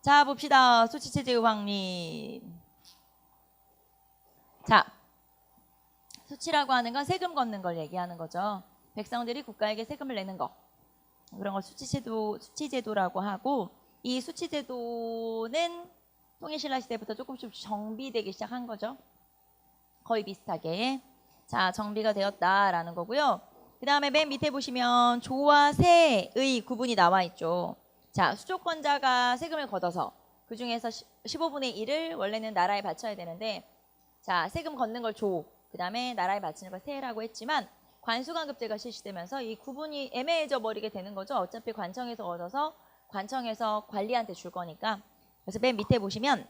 자, 봅시다. 수치체제 확립. 자, 수치라고 하는 건 세금 걷는 걸 얘기하는 거죠. 백성들이 국가에게 세금을 내는 거. 그런 걸 수치제도라고 하고, 이 수치제도는 통일신라 시대부터 조금씩 정비되기 시작한 거죠. 거의 비슷하게. 자, 정비가 되었다라는 거고요. 그 다음에 맨 밑에 보시면 조와 세의 구분이 나와 있죠. 자, 수조권자가 세금을 걷어서 그 중에서 15분의 1을 원래는 나라에 바쳐야 되는데, 자, 세금 걷는 걸 조, 그 다음에 나라에 바치는 걸 세라고 했지만, 관수관급제가 실시되면서 이 구분이 애매해져 버리게 되는 거죠. 어차피 관청에서 얻어서 관청에서 관리한테 줄 거니까. 그래서 맨 밑에 보시면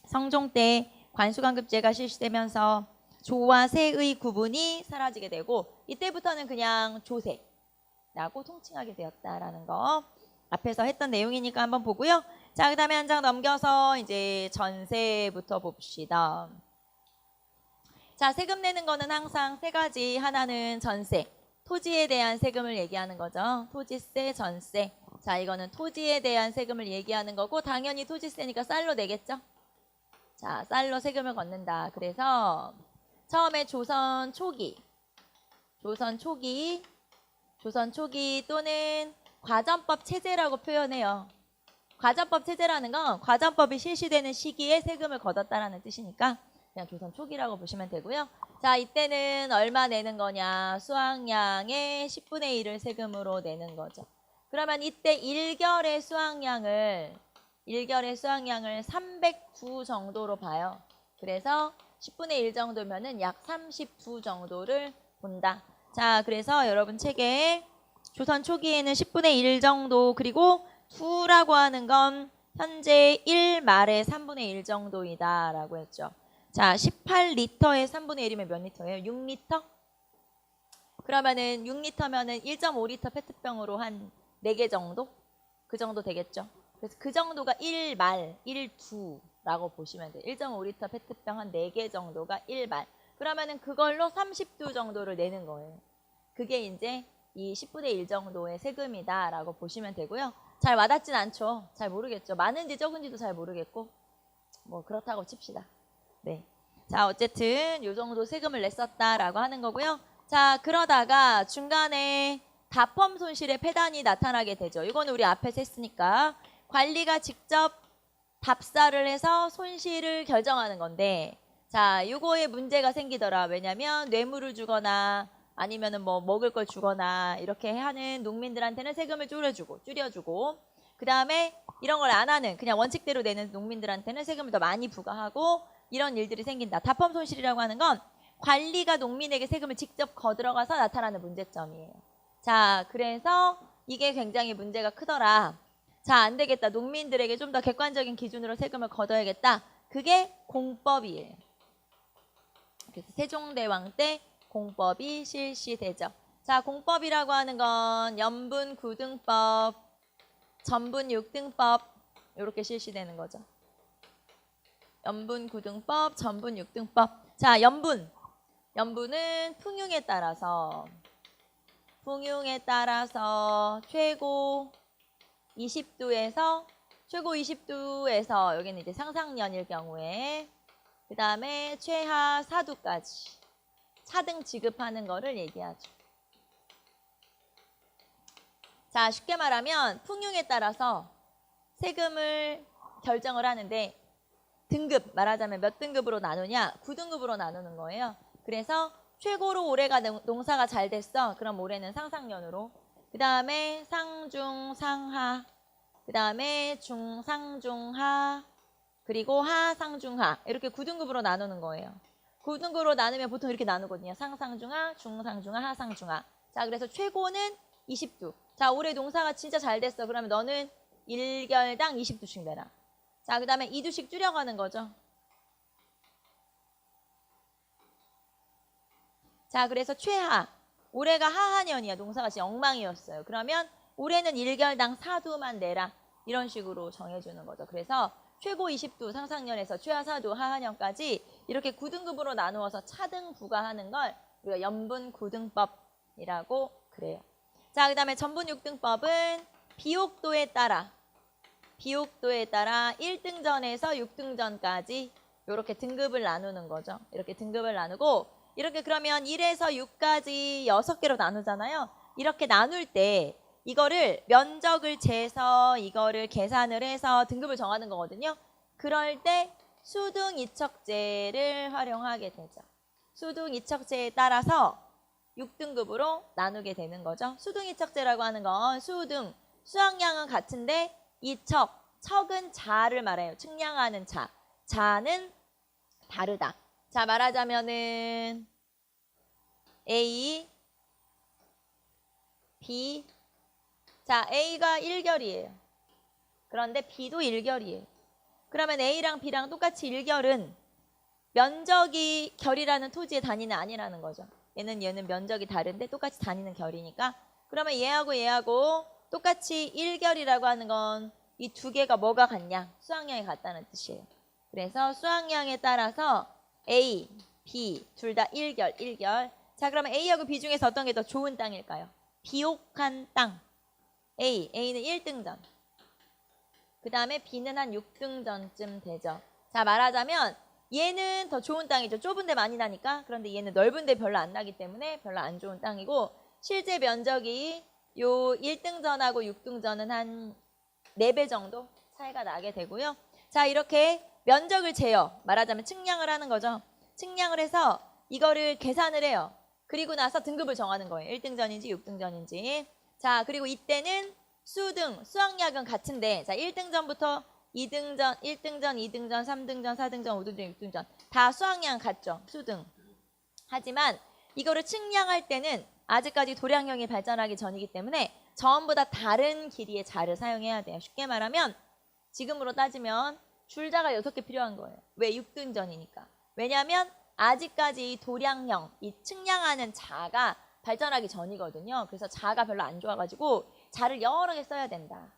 성종 때 관수관급제가 실시되면서 조와 세의 구분이 사라지게 되고, 이때부터는 그냥 조세라고 통칭하게 되었다라는 거. 앞에서 했던 내용이니까 한번 보고요. 자, 그 다음에 한 장 넘겨서 이제 전세부터 봅시다. 자, 세금 내는 거는 항상 세 가지. 하나는 전세, 토지에 대한 세금을 얘기하는 거죠. 토지세, 전세. 자, 이거는 토지에 대한 세금을 얘기하는 거고, 당연히 토지세니까 쌀로 내겠죠. 자, 쌀로 세금을 걷는다. 그래서 처음에 조선 초기 또는 과전법 체제라고 표현해요. 과전법 체제라는 건 과전법이 실시되는 시기에 세금을 걷었다라는 뜻이니까 그냥 조선 초기라고 보시면 되고요. 자, 이때는 얼마 내는 거냐? 수확량의 10분의 1을 세금으로 내는 거죠. 그러면 이때 1결의 수확량을 309 정도로 봐요. 그래서 10분의 1 정도면은 약 39 정도를 본다. 자, 그래서 여러분 책에 조선 초기에는 10분의 1 정도, 그리고 2라고 하는 건 현재 1 말의 3분의 1 정도이다 라고 했죠. 자, 18리터의 3분의 1이면 몇 리터예요? 6리터? 그러면은 6리터면은 1.5리터 페트병으로 한 4개 정도? 그 정도 되겠죠. 그래서 그 정도가 1말, 1두라고 보시면 돼요. 1.5리터 페트병 한 4개 정도가 1말. 그러면은 그걸로 30두 정도를 내는 거예요. 그게 이제 이 10분의 1 정도의 세금이다라고 보시면 되고요. 잘 와닿진 않죠. 잘 모르겠죠. 많은지 적은지도 잘 모르겠고, 뭐 그렇다고 칩시다. 네. 자, 어쨌든 이 정도 세금을 냈었다라고 하는 거고요. 자, 그러다가 중간에 답험 손실의 폐단이 나타나게 되죠. 이거는 우리 앞에서 했으니까 관리가 직접 답사를 해서 손실을 결정하는 건데, 자, 이거에 문제가 생기더라. 왜냐면 뇌물을 주거나 아니면은 뭐 먹을 걸 주거나 이렇게 하는 농민들한테는 세금을 줄여주고, 그 다음에 이런 걸 안 하는 그냥 원칙대로 내는 농민들한테는 세금을 더 많이 부과하고, 이런 일들이 생긴다. 답험 손실이라고 하는 건 관리가 농민에게 세금을 직접 거들어가서 나타나는 문제점이에요. 자, 그래서 이게 굉장히 문제가 크더라. 자, 안 되겠다. 농민들에게 좀 더 객관적인 기준으로 세금을 걷어야겠다. 그게 공법이에요. 그래서 세종대왕 때 공법이 실시되죠. 자, 공법이라고 하는 건 연분 9등법, 전분 6등법 이렇게 실시되는 거죠. 연분 9등법, 전분 6등법. 자, 연분은 풍융에 따라서 최고 20도에서 여기는 이제 상상년일 경우에, 그 다음에 최하 4도까지 차등 지급하는 거를 얘기하죠. 자, 쉽게 말하면 풍융에 따라서 세금을 결정을 하는데, 등급 말하자면 몇 등급으로 나누냐? 9등급으로 나누는 거예요. 그래서 최고로 올해가 농사가 잘 됐어. 그럼 올해는 상상년으로. 그 다음에 상중, 상하. 그 다음에 중, 상중하. 그리고 하, 상중하. 이렇게 9등급으로 나누는 거예요. 9등급으로 나누면 보통 이렇게 나누거든요. 상상중하, 중상중하, 하상중하. 자, 그래서 최고는 20두. 자, 올해 농사가 진짜 잘 됐어. 그러면 너는 1결당 20두씩 내라. 자, 그 다음에 2두씩 줄여가는 거죠. 자, 그래서 최하. 올해가 하하년이야. 농사가 진짜 엉망이었어요. 그러면 올해는 1결당 4두만 내라. 이런 식으로 정해주는 거죠. 그래서 최고 20두 상상년에서 최하 4두 하하년까지 이렇게 9등급으로 나누어서 차등 부과하는 걸 우리가 연분 9등법이라고 그래요. 자, 그 다음에 전분 6등법은 비옥도에 따라 비옥도에 따라 1등전에서 6등전까지 이렇게 등급을 나누는 거죠. 이렇게 등급을 나누고 이렇게 그러면 1에서 6까지 6개로 나누잖아요. 이렇게 나눌 때 이거를 면적을 재서 이거를 계산을 해서 등급을 정하는 거거든요. 그럴 때 수등 이척제를 활용하게 되죠. 수등 이척제에 따라서 6등급으로 나누게 되는 거죠. 수등 이척제라고 하는 건 수등, 수확량은 같은데 이척, 척은 자를 말해요. 측량하는 자, 자는 다르다. 자, 말하자면은 A, B. 자, A가 1결이에요. 그런데 B도 1결이에요. 그러면 A랑 B랑 똑같이 1결은 면적이 결이라는 토지의 단위는 아니라는 거죠. 얘는 면적이 다른데 똑같이 다니는 결이니까. 그러면 얘하고 똑같이 1결이라고 하는 건 이 두 개가 뭐가 같냐? 수확량이 같다는 뜻이에요. 그래서 수확량에 따라서 A, B 둘 다 1결. 자, 그러면 A하고 B 중에서 어떤 게 더 좋은 땅일까요? 비옥한 땅. A는 1등전. 그 다음에 B는 한 6등전쯤 되죠. 자, 말하자면 얘는 더 좋은 땅이죠. 좁은 데 많이 나니까. 그런데 얘는 넓은 데 별로 안 나기 때문에 별로 안 좋은 땅이고 실제 면적이 요 1등전하고 6등전은 한 4배 정도 차이가 나게 되고요. 자, 이렇게 면적을 재요. 말하자면 측량을 하는 거죠. 측량을 해서 이거를 계산을 해요. 그리고 나서 등급을 정하는 거예요. 1등전인지 6등전인지. 자, 그리고 이때는 수등, 수확량은 같은데 자, 1등전부터 2등전, 1등전, 2등전, 3등전, 4등전, 5등전, 6등전 다 수확량 같죠. 수등. 하지만 이거를 측량할 때는 아직까지 도량형이 발전하기 전이기 때문에 전부 다 다른 길이의 자를 사용해야 돼요. 쉽게 말하면 지금으로 따지면 줄자가 6개 필요한 거예요. 왜? 6등전이니까. 왜냐하면 아직까지 이 도량형, 이 측량하는 자가 발전하기 전이거든요. 그래서 자가 별로 안 좋아가지고 자를 여러 개 써야 된다.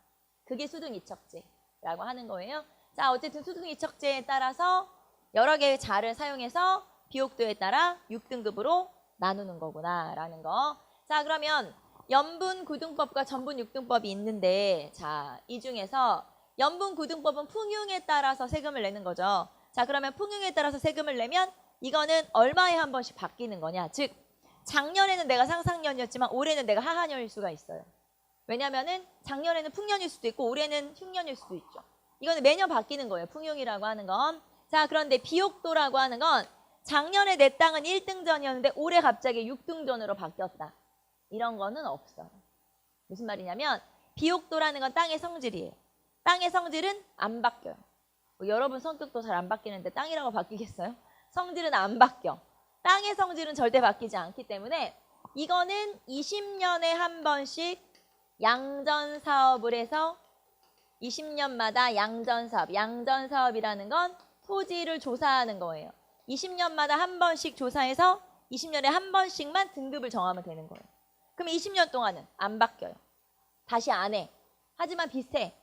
그게 수등 이척제라고 하는 거예요. 자, 어쨌든 수등 이척제에 따라서 여러 개의 자를 사용해서 비옥도에 따라 6등급으로 나누는 거구나라는 거. 자, 그러면 염분 구등법과 전분 육등법이 있는데 자, 이 중에서 염분 구등법은 풍흉에 따라서 세금을 내는 거죠. 자, 그러면 풍흉에 따라서 세금을 내면 이거는 얼마에 한 번씩 바뀌는 거냐. 즉 작년에는 내가 상상년이었지만 올해는 내가 하한년일 수가 있어요. 왜냐면은 작년에는 풍년일 수도 있고 올해는 흉년일 수도 있죠. 이거는 매년 바뀌는 거예요. 풍흉이라고 하는 건. 자, 그런데 비옥도라고 하는 건 작년에 내 땅은 1등전이었는데 올해 갑자기 6등전으로 바뀌었다. 이런 거는 없어요. 무슨 말이냐면 비옥도라는 건 땅의 성질이에요. 땅의 성질은 안 바뀌어요. 뭐 여러분 성격도 잘 안 바뀌는데 땅이라고 바뀌겠어요? 성질은 안 바뀌어. 땅의 성질은 절대 바뀌지 않기 때문에 이거는 20년에 한 번씩 양전 사업을 해서 20년마다 양전 사업. 양전 사업이라는 건 토지를 조사하는 거예요. 20년마다 한 번씩 조사해서 20년에 한 번씩만 등급을 정하면 되는 거예요. 그럼 20년 동안은 안 바뀌어요. 다시 안 해. 하지만 비슷해.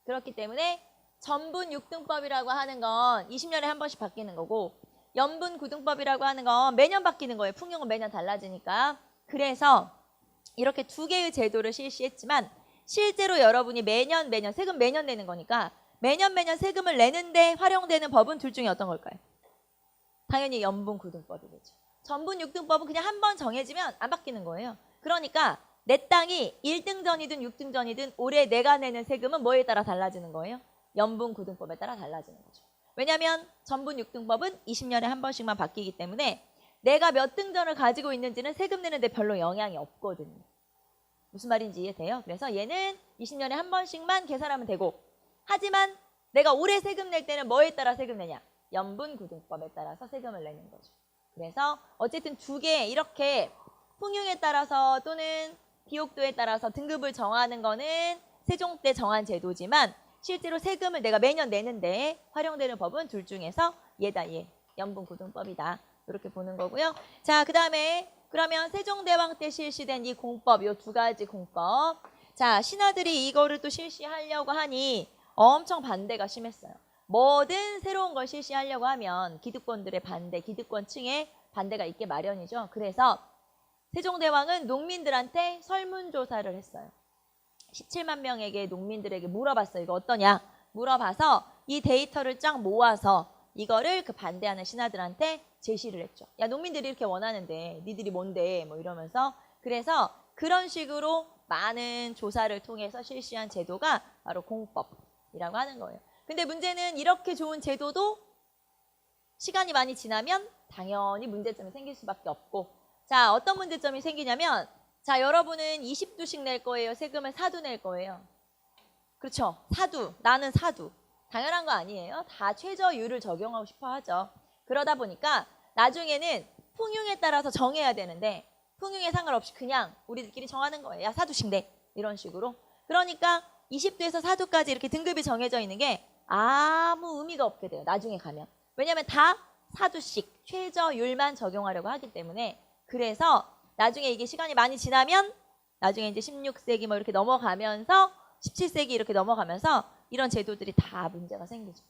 그렇기 때문에 전분 6등법이라고 하는 건 20년에 한 번씩 바뀌는 거고 염분 9등법이라고 하는 건 매년 바뀌는 거예요. 풍경은 매년 달라지니까. 그래서 이렇게 두 개의 제도를 실시했지만 실제로 여러분이 매년 세금 매년 내는 거니까 매년 세금을 내는데 활용되는 법은 둘 중에 어떤 걸까요? 당연히 염분 9등법이겠죠. 전분 6등법은 그냥 한 번 정해지면 안 바뀌는 거예요. 그러니까 내 땅이 1등전이든 6등전이든 올해 내가 내는 세금은 뭐에 따라 달라지는 거예요? 염분 9등법에 따라 달라지는 거죠. 왜냐하면 전분 6등법은 20년에 한 번씩만 바뀌기 때문에 내가 몇 등전을 가지고 있는지는 세금 내는데 별로 영향이 없거든요. 무슨 말인지 이해돼요? 그래서 얘는 20년에 한 번씩만 계산하면 되고 하지만 내가 올해 세금 낼 때는 뭐에 따라 세금 내냐? 염분 9등법에 따라서 세금을 내는 거죠. 그래서 어쨌든 두 개 이렇게 풍흉에 따라서 또는 비옥도에 따라서 등급을 정하는 거는 세종 때 정한 제도지만 실제로 세금을 내가 매년 내는데 활용되는 법은 둘 중에서 얘다 얘. 염분 9등법이다. 이렇게 보는 거고요. 자, 그 다음에 그러면 세종대왕 때 실시된 이 공법, 요 두 가지 공법. 자, 신하들이 이거를 또 실시하려고 하니 엄청 반대가 심했어요. 뭐든 새로운 걸 실시하려고 하면 기득권들의 반대, 기득권층의 반대가 있게 마련이죠. 그래서 세종대왕은 농민들한테 설문조사를 했어요. 17만 명에게 농민들에게 물어봤어요. 이거 어떠냐? 물어봐서 이 데이터를 쫙 모아서 이거를 그 반대하는 신하들한테 제시를 했죠. 야, 농민들이 이렇게 원하는데 니들이 뭔데? 뭐 이러면서 그래서 그런 식으로 많은 조사를 통해서 실시한 제도가 바로 공법이라고 하는 거예요. 근데 문제는 이렇게 좋은 제도도 시간이 많이 지나면 당연히 문제점이 생길 수밖에 없고, 자, 어떤 문제점이 생기냐면, 자, 여러분은 20두씩 낼 거예요? 세금을 사두 낼 거예요? 그렇죠. 사두. 나는 사두. 당연한 거 아니에요. 다 최저율을 적용하고 싶어 하죠. 그러다 보니까 나중에는 풍융에 따라서 정해야 되는데 풍융에 상관없이 그냥 우리들끼리 정하는 거예요. 야, 사두씩 내. 이런 식으로. 그러니까 20두에서 사두까지 이렇게 등급이 정해져 있는 게 아무 의미가 없게 돼요. 나중에 가면. 왜냐하면 다 사두씩 최저율만 적용하려고 하기 때문에. 그래서 나중에 이게 시간이 많이 지나면 나중에 이제 16세기 뭐 이렇게 넘어가면서 17세기 이렇게 넘어가면서 이런 제도들이 다 문제가 생기죠.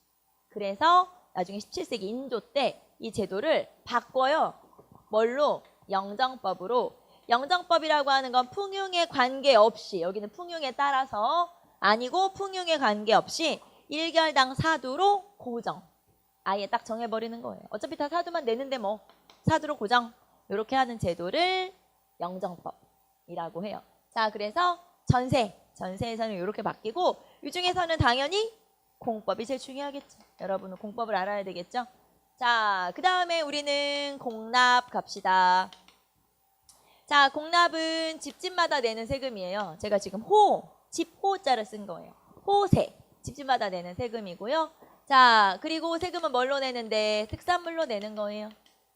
그래서 나중에 17세기 인조 때 이 제도를 바꿔요. 뭘로? 영정법으로. 영정법이라고 하는 건 풍융에 관계없이, 여기는 풍융에 따라서 아니고 풍융에 관계없이 1결당 사두로 고정. 아예 딱 정해버리는 거예요. 어차피 다 사두만 내는데 뭐 사두로 고정. 이렇게 하는 제도를 영정법이라고 해요. 자, 그래서 전세에서는 이렇게 바뀌고 이 중에서는 당연히 공법이 제일 중요하겠죠. 여러분은 공법을 알아야 되겠죠. 자, 그 다음에 우리는 공납 갑시다. 자, 공납은 집집마다 내는 세금이에요. 제가 지금 집 호자를 쓴 거예요. 호세, 집집마다 내는 세금이고요. 자, 그리고 세금은 뭘로 내는데? 특산물로 내는 거예요.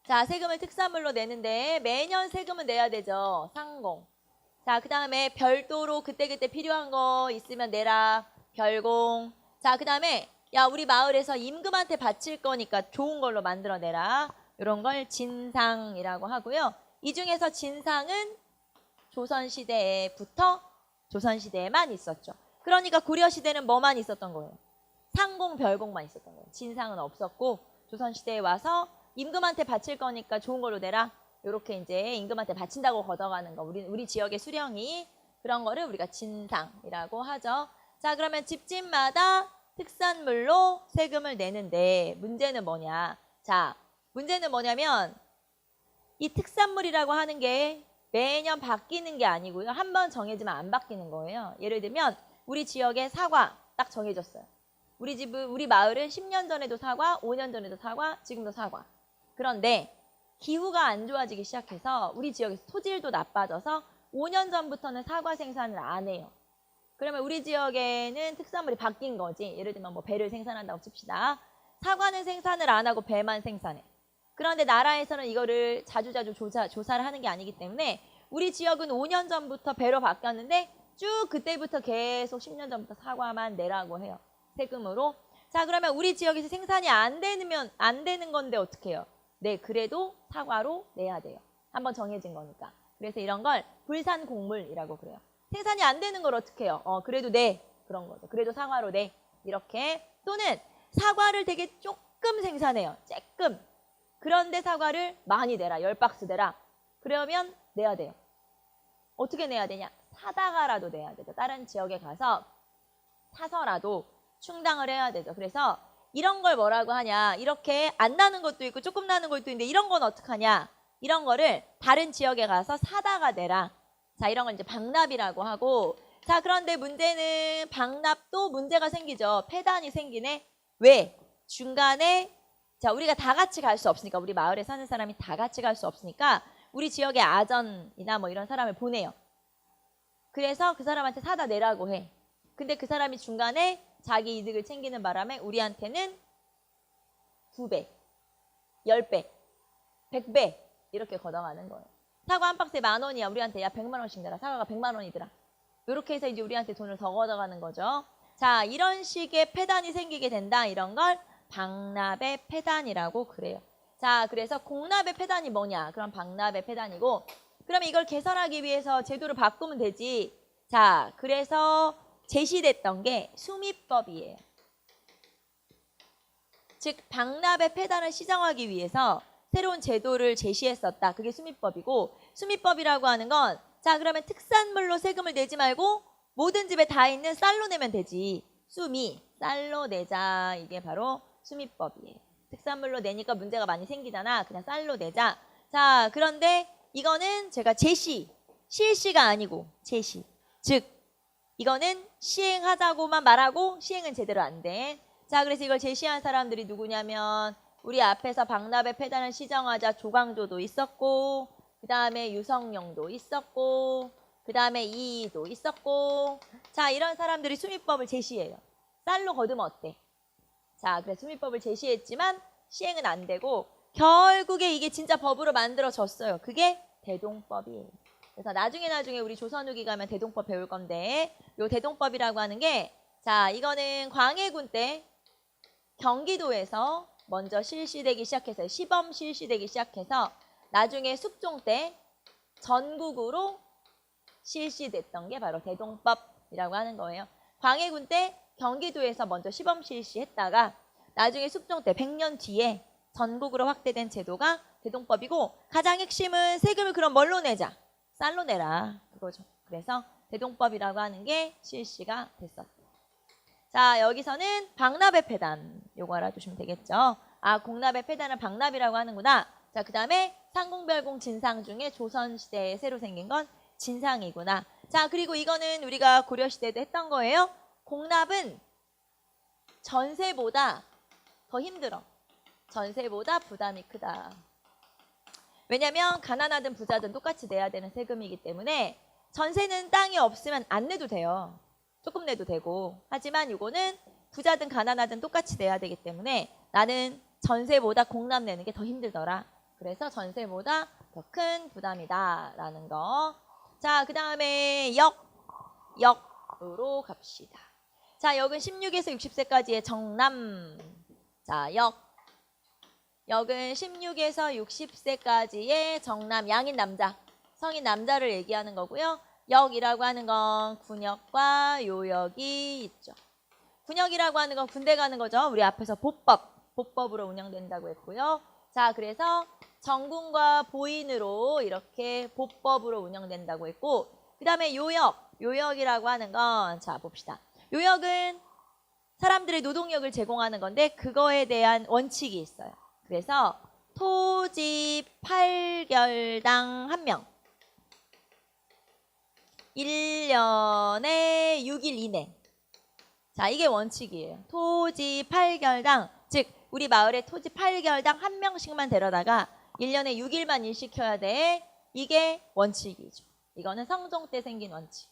자, 세금을 특산물로 내는데 매년 세금은 내야 되죠. 상공. 자, 그 다음에 별도로 그때그때 필요한 거 있으면 내라. 별공. 자, 그 다음에 야, 우리 마을에서 임금한테 바칠 거니까 좋은 걸로 만들어내라. 이런 걸 진상이라고 하고요. 이 중에서 진상은 조선시대에부터 조선시대에만 있었죠. 그러니까 고려시대는 뭐만 있었던 거예요? 상공, 별공만 있었던 거예요. 진상은 없었고 조선시대에 와서 임금한테 바칠 거니까 좋은 걸로 내라. 이렇게 이제 임금한테 바친다고 걷어가는 거. 우리 지역의 수령이 그런 거를 우리가 진상이라고 하죠. 자, 그러면 집집마다 특산물로 세금을 내는데 문제는 뭐냐? 자, 문제는 뭐냐면 이 특산물이라고 하는 게 매년 바뀌는 게 아니고요. 한 번 정해지면 안 바뀌는 거예요. 예를 들면 우리 지역에 사과 딱 정해졌어요. 우리 마을은 10년 전에도 사과, 5년 전에도 사과, 지금도 사과. 그런데 기후가 안 좋아지기 시작해서 우리 지역에서 토질도 나빠져서 5년 전부터는 사과 생산을 안 해요. 그러면 우리 지역에는 특산물이 바뀐 거지. 예를 들면 뭐 배를 생산한다고 칩시다. 사과는 생산을 안 하고 배만 생산해. 그런데 나라에서는 이거를 자주자주 조사를 하는 게 아니기 때문에 우리 지역은 5년 전부터 배로 바뀌었는데 쭉 그때부터 계속 10년 전부터 사과만 내라고 해요. 세금으로. 자, 그러면 우리 지역에서 생산이 안 되는 건데 어떻게 해요? 네, 그래도 사과로 내야 돼요. 한번 정해진 거니까. 그래서 이런 걸 불산곡물이라고 그래요. 생산이 안 되는 걸 어떻게 해요? 그래도 내. 그런 거죠. 그래도 사과로 내. 이렇게. 또는 사과를 되게 조금 생산해요. 조금. 그런데 사과를 많이 내라. 10박스 내라. 그러면 내야 돼요. 어떻게 내야 되냐? 사다가라도 내야 되죠. 다른 지역에 가서 사서라도 충당을 해야 되죠. 그래서 이런 걸 뭐라고 하냐? 이렇게 안 나는 것도 있고 조금 나는 것도 있는데 이런 건 어떡하냐? 이런 거를 다른 지역에 가서 사다가 내라. 자, 이런 걸 이제 방납이라고 하고. 자, 그런데 문제는 방납도 문제가 생기죠. 폐단이 생기네. 왜? 중간에 자, 우리가 다 같이 갈 수 없으니까, 우리 마을에 사는 사람이 다 같이 갈 수 없으니까 우리 지역의 아전이나 뭐 이런 사람을 보내요. 그래서 그 사람한테 사다 내라고 해. 근데 그 사람이 중간에 자기 이득을 챙기는 바람에 우리한테는 2배, 10배, 100배 이렇게 걷어가는 거예요. 사과 한 박스에 10,000원이야. 우리한테 야 100만 원씩 내라. 사과가 100만 원이더라. 이렇게 해서 이제 우리한테 돈을 더 걷어가는 거죠. 자, 이런 식의 폐단이 생기게 된다. 이런 걸 방납의 폐단이라고 그래요. 자, 그래서 공납의 폐단이 뭐냐? 그럼 방납의 폐단이고, 그러면 이걸 개선하기 위해서 제도를 바꾸면 되지. 자, 그래서 제시됐던 게 수미법이에요. 즉 방납의 폐단을 시정하기 위해서 새로운 제도를 제시했었다. 그게 수미법이고, 수미법이라고 하는 건 자, 그러면 특산물로 세금을 내지 말고 모든 집에 다 있는 쌀로 내면 되지. 수미, 쌀로 내자. 이게 바로 수미법이에요. 특산물로 내니까 문제가 많이 생기잖아. 그냥 쌀로 내자. 자, 그런데 이거는 제가 제시, 실시가 아니고 제시. 즉, 이거는 시행하자고만 말하고 시행은 제대로 안 돼. 자, 그래서 이걸 제시한 사람들이 누구냐면 우리 앞에서 박납의 폐단을 시정하자 조광조도 있었고, 그 다음에 유성룡도 있었고, 그 다음에 이이도 있었고. 자, 이런 사람들이 수미법을 제시해요. 쌀로 거두면 어때? 자, 그래서 수미법을 제시했지만 시행은 안 되고 결국에 이게 진짜 법으로 만들어졌어요. 그게 대동법이에요. 그래서 나중에 우리 조선 후기 가면 대동법 배울 건데, 요 대동법이라고 하는 게, 자, 이거는 광해군 때 경기도에서 먼저 실시되기 시작해서 시범 실시되기 시작해서 나중에 숙종 때 전국으로 실시됐던 게 바로 대동법이라고 하는 거예요. 광해군 때 경기도에서 먼저 시범 실시했다가 나중에 숙종 때 100년 뒤에 전국으로 확대된 제도가 대동법이고, 가장 핵심은 세금을 그럼 뭘로 내자? 쌀로 내라. 그거죠. 그래서 대동법이라고 하는 게 실시가 됐었다. 자, 여기서는 박납의 폐단. 요거 알아두시면 되겠죠. 아, 공납의 폐단을 박납이라고 하는구나. 자, 그 다음에 상공별공 진상 중에 조선시대에 새로 생긴 건 진상이구나. 자, 그리고 이거는 우리가 고려시대도 했던 거예요. 공납은 전세보다 더 힘들어. 전세보다 부담이 크다. 왜냐면 가난하든 부자든 똑같이 내야 되는 세금이기 때문에 전세는 땅이 없으면 안 내도 돼요. 조금 내도 되고. 하지만 이거는 부자든 가난하든 똑같이 내야 되기 때문에 나는 전세보다 공납 내는 게 더 힘들더라. 그래서 전세보다 더 큰 부담이다라는 거. 자, 그 다음에 역으로 갑시다. 자, 역은 16에서 60세까지의 정남. 자, 역은 16에서 60세까지의 정남, 양인 남자, 성인 남자를 얘기하는 거고요. 역이라고 하는 건 군역과 요역이 있죠. 군역이라고 하는 건 군대 가는 거죠. 우리 앞에서 보법으로 운영된다고 했고요. 자, 그래서 정군과 보인으로 이렇게 보법으로 운영된다고 했고, 그 다음에 요역이라고 하는 건, 자, 봅시다. 요역은 사람들의 노동력을 제공하는 건데 그거에 대한 원칙이 있어요. 그래서 토지 8결당 1명, 1년에 6일 이내. 자, 이게 원칙이에요. 토지 8결당, 즉 우리 마을에 토지 8결당 1명씩만 데려다가 1년에 6일만 일시켜야 돼. 이게 원칙이죠. 이거는 성종 때 생긴 원칙.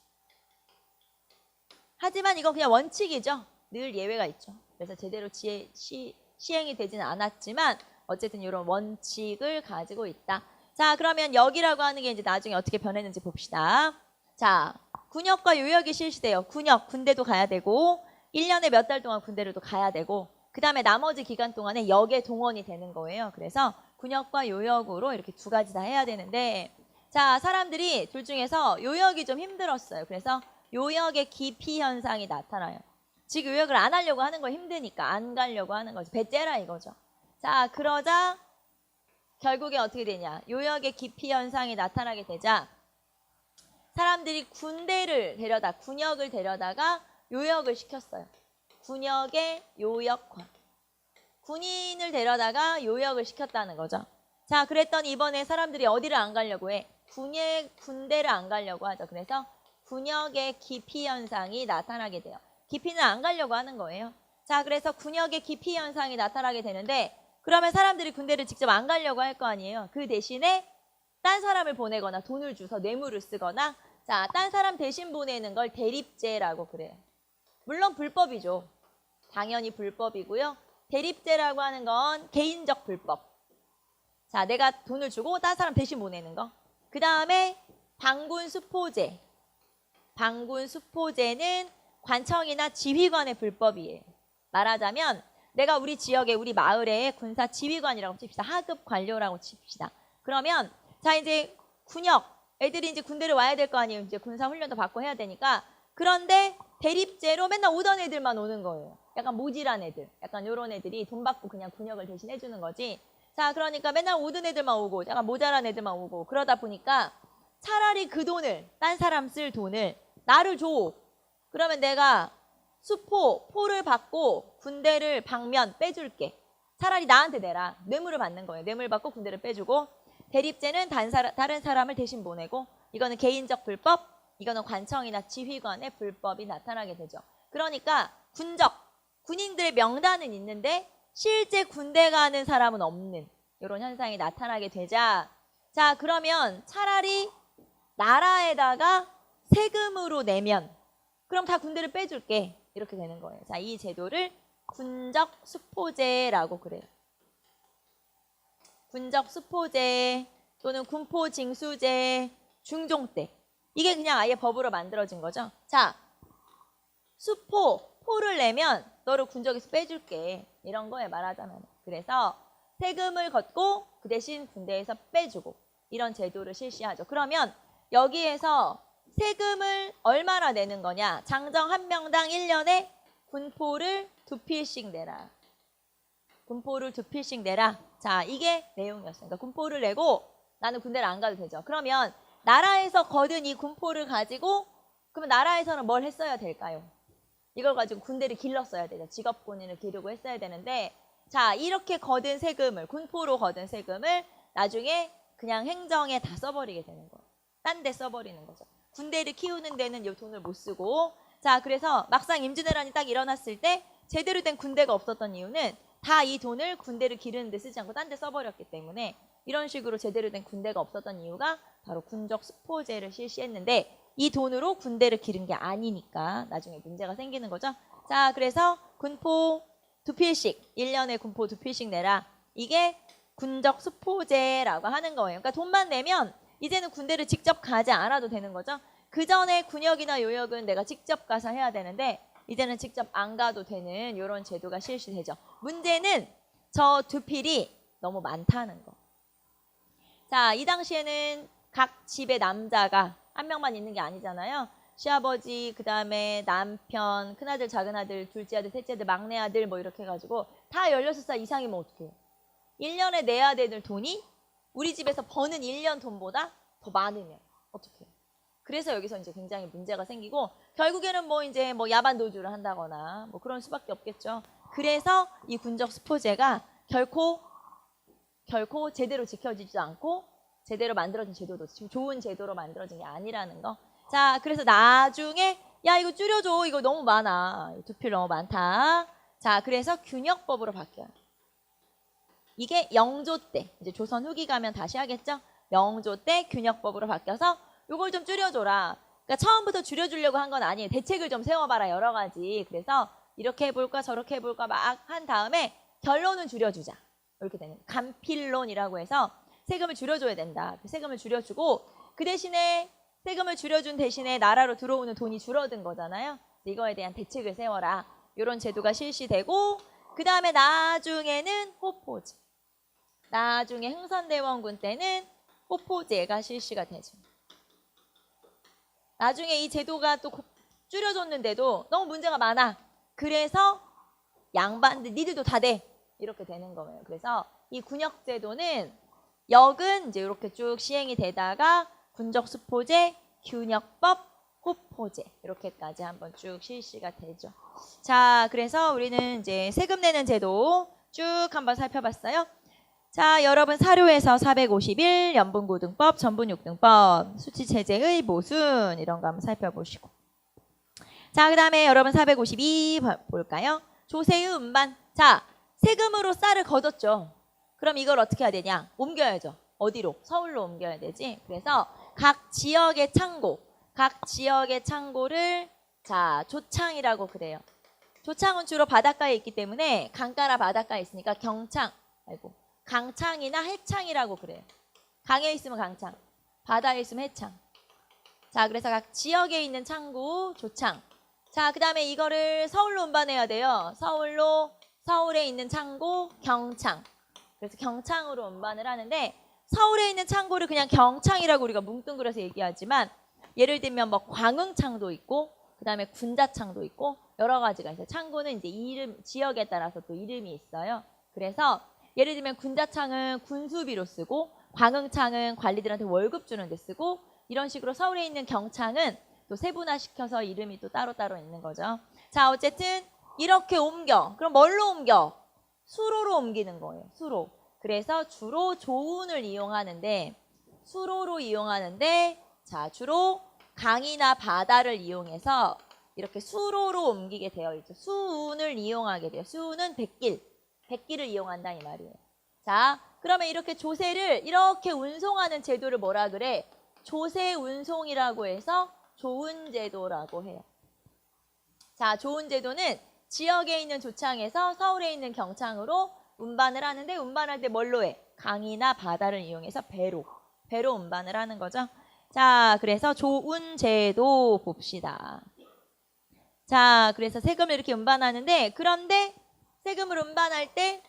하지만 이건 그냥 원칙이죠. 늘 예외가 있죠. 그래서 제대로 시행이 되지는 않았지만 어쨌든 이런 원칙을 가지고 있다. 자, 그러면 역이라고 하는 게 이제 나중에 어떻게 변했는지 봅시다. 자, 군역과 요역이 실시돼요. 군역, 군대도 가야 되고 1년에 몇 달 동안 군대로도 가야 되고 그 다음에 나머지 기간 동안에 역에 동원이 되는 거예요. 그래서 군역과 요역으로 이렇게 두 가지 다 해야 되는데, 자, 사람들이 둘 중에서 요역이 좀 힘들었어요. 그래서 요역의 기피 현상이 나타나요. 즉 요역을 안 하려고 하는 거 힘드니까 안 가려고 하는 거죠. 배째라 이거죠. 자, 그러자 결국에 어떻게 되냐. 요역의 기피 현상이 나타나게 되자 사람들이 군역을 데려다가 요역을 시켰어요. 군역의 요역화. 군인을 데려다가 요역을 시켰다는 거죠. 자, 그랬더니 이번에 사람들이 어디를 안 가려고 해? 군대를 안 가려고 하죠. 그래서 군역의 기피 현상이 나타나게 돼요. 기피는 안 가려고 하는 거예요. 자, 그래서 군역의 기피 현상이 나타나게 되는데 그러면 사람들이 군대를 직접 안 가려고 할 거 아니에요. 그 대신에 딴 사람을 보내거나 돈을 주서 뇌물을 쓰거나, 자, 딴 사람 대신 보내는 걸 대립제라고 그래요. 물론 불법이죠. 당연히 불법이고요. 대립제라고 하는 건 개인적 불법. 자, 내가 돈을 주고 딴 사람 대신 보내는 거. 그 다음에 방군수포제. 방군수포제는 관청이나 지휘관의 불법이에요. 말하자면 내가 우리 지역에 우리 마을에 군사 지휘관이라고 칩시다. 하급 관료라고 칩시다. 그러면 자, 이제 군역 애들이 이제 군대를 와야 될 거 아니에요. 이제 군사 훈련도 받고 해야 되니까. 그런데 대립제로 맨날 오던 애들만 오는 거예요. 약간 모질한 애들, 약간 요런 애들이 돈 받고 그냥 군역을 대신 해주는 거지. 자, 그러니까 맨날 오던 애들만 오고 약간 모자란 애들만 오고 그러다 보니까 차라리 그 돈을, 딴 사람 쓸 돈을 나를 줘. 그러면 내가 포를 받고 군대를 방면 빼줄게. 차라리 나한테 내라. 뇌물을 받는 거예요. 뇌물 받고 군대를 빼주고, 대립제는 다른 사람을 대신 보내고, 이거는 개인적 불법, 이거는 관청이나 지휘관의 불법이 나타나게 되죠. 그러니까 군인들의 명단은 있는데 실제 군대 가는 사람은 없는 이런 현상이 나타나게 되자, 자, 그러면 차라리 나라에다가 세금으로 내면 그럼 다 군대를 빼줄게. 이렇게 되는 거예요. 자, 이 제도를 군적수포제라고 그래요. 군적수포제 또는 군포징수제, 중종 때. 이게 그냥 아예 법으로 만들어진 거죠. 자, 포를 내면 너를 군적에서 빼줄게. 이런 거에 말하자면. 그래서 세금을 걷고 그 대신 군대에서 빼주고 이런 제도를 실시하죠. 그러면 여기에서 세금을 얼마나 내는 거냐? 장정 한 명당 1년에 군포를 2필씩 내라. 군포를 2필씩 내라. 자, 이게 내용이었어요. 그러니까 군포를 내고 나는 군대를 안 가도 되죠. 그러면 나라에서 거둔 이 군포를 가지고 그러면 나라에서는 뭘 했어야 될까요? 이걸 가지고 군대를 길렀어야 되죠. 직업군인을 기르고 했어야 되는데, 자, 이렇게 거둔 세금을, 군포로 거둔 세금을 나중에 그냥 행정에 다 써버리게 되는 거예요. 딴 데 써버리는 거죠. 군대를 키우는 데는 이 돈을 못 쓰고, 자, 그래서 막상 임진왜란이 딱 일어났을 때 제대로 된 군대가 없었던 이유는 다 이 돈을 군대를 기르는 데 쓰지 않고 딴 데 써버렸기 때문에 이런 식으로 제대로 된 군대가 없었던 이유가 바로 군적수포제를 실시했는데, 이 돈으로 군대를 기른 게 아니니까 나중에 문제가 생기는 거죠. 자, 그래서 군포 2필씩, 1년에 군포 2필씩 내라. 이게 군적수포제라고 하는 거예요. 그러니까 돈만 내면 이제는 군대를 직접 가지 않아도 되는 거죠. 그 전에 군역이나 요역은 내가 직접 가서 해야 되는데 이제는 직접 안 가도 되는 이런 제도가 실시되죠. 문제는 저 2필이 너무 많다는 거. 자, 이 당시에는 각 집의 남자가 한 명만 있는 게 아니잖아요. 시아버지, 그 다음에 남편, 큰아들, 작은아들, 둘째 아들, 셋째 아들, 막내 아들 뭐 이렇게 해가지고 다 16살 이상이면 어떡해요? 1년에 내야 되는 돈이 우리 집에서 버는 1년 돈보다 더 많으면 어떡해요? 그래서 여기서 이제 굉장히 문제가 생기고 결국에는 뭐 이제 뭐 야반 도주를 한다거나 뭐 그런 수밖에 없겠죠. 그래서 이 군적수포제가 결코 제대로 지켜지지도 않고 제대로 만들어진 제도도 좋은 제도로 만들어진 게 아니라는 거. 자, 그래서 나중에 야, 이거 줄여줘. 이거 너무 많아. 2필 너무 많다. 자, 그래서 균역법으로 바뀌어요. 이게 영조 때, 이제 조선 후기 가면 다시 하겠죠? 영조 때 균역법으로 바뀌어서 이걸 좀 줄여줘라. 그러니까 처음부터 줄여주려고 한 건 아니에요. 대책을 좀 세워봐라, 여러 가지. 그래서 이렇게 해볼까 저렇게 해볼까 막 한 다음에 결론은 줄여주자. 이렇게 되는 간필론이라고 해서 세금을 줄여줘야 된다. 세금을 줄여주고 그 대신에 세금을 줄여준 대신에 나라로 들어오는 돈이 줄어든 거잖아요. 이거에 대한 대책을 세워라. 이런 제도가 실시되고 그 다음에 나중에는 호포제. 나중에 흥선대원군 때는 호포제가 실시가 되죠. 나중에 이 제도가 또 줄여줬는데도 너무 문제가 많아. 그래서 양반들 니들도 다 돼. 이렇게 되는 거예요. 그래서 이 군역제도는 역은 이제 이렇게 쭉 시행이 되다가 군적수포제, 균역법, 호포제 이렇게까지 한번 쭉 실시가 되죠. 자, 그래서 우리는 이제 세금 내는 제도 쭉 한번 살펴봤어요. 자, 여러분 사료에서 451 연분고등법, 전분6등법, 수치체제의 모순 이런 거 한번 살펴보시고. 자, 그 다음에 여러분 452 볼까요? 조세의 운반. 자, 세금으로 쌀을 걷었죠. 그럼 이걸 어떻게 해야 되냐? 옮겨야죠. 어디로? 서울로 옮겨야 되지. 그래서 각 지역의 창고를 자, 조창이라고 그래요. 조창은 주로 바닷가에 있기 때문에 강가나 바닷가에 있으니까 강창이나 해창이라고 그래요. 강에 있으면 강창, 바다에 있으면 해창. 자, 그래서 각 지역에 있는 창고, 조창. 자, 그 다음에 이거를 서울로 운반해야 돼요. 서울에 있는 창고, 경창. 그래서 경창으로 운반을 하는데 서울에 있는 창고를 그냥 경창이라고 우리가 뭉뚱그려서 얘기하지만 예를 들면 뭐 광흥창도 있고 그 다음에 군자창도 있고 여러 가지가 있어요. 창고는 이제 지역에 따라서 또 이름이 있어요. 그래서 예를 들면 군자창은 군수비로 쓰고 광흥창은 관리들한테 월급 주는 데 쓰고 이런 식으로 서울에 있는 경창은 또 세분화시켜서 이름이 또 따로따로 있는 거죠. 자, 어쨌든 이렇게 옮겨. 그럼 뭘로 옮겨? 수로로 옮기는 거예요. 수로. 그래서 주로 조운을 이용하는데 수로로 이용하는데 자, 주로 강이나 바다를 이용해서 이렇게 수로로 옮기게 되어 있죠. 수운을 이용하게 돼요. 수운은 백길을 이용한다 이 말이에요. 자, 그러면 이렇게 조세를 이렇게 운송하는 제도를 뭐라 그래? 조세 운송이라고 해서 조운제도라고 해요. 자, 조운제도는 지역에 있는 조창에서 서울에 있는 경창으로 운반을 하는데 운반할 때 뭘로 해? 강이나 바다를 이용해서 배로 운반을 하는 거죠. 자, 그래서 조운제도 봅시다. 자, 그래서 세금을 이렇게 운반하는데 그런데 세금을 운반할 때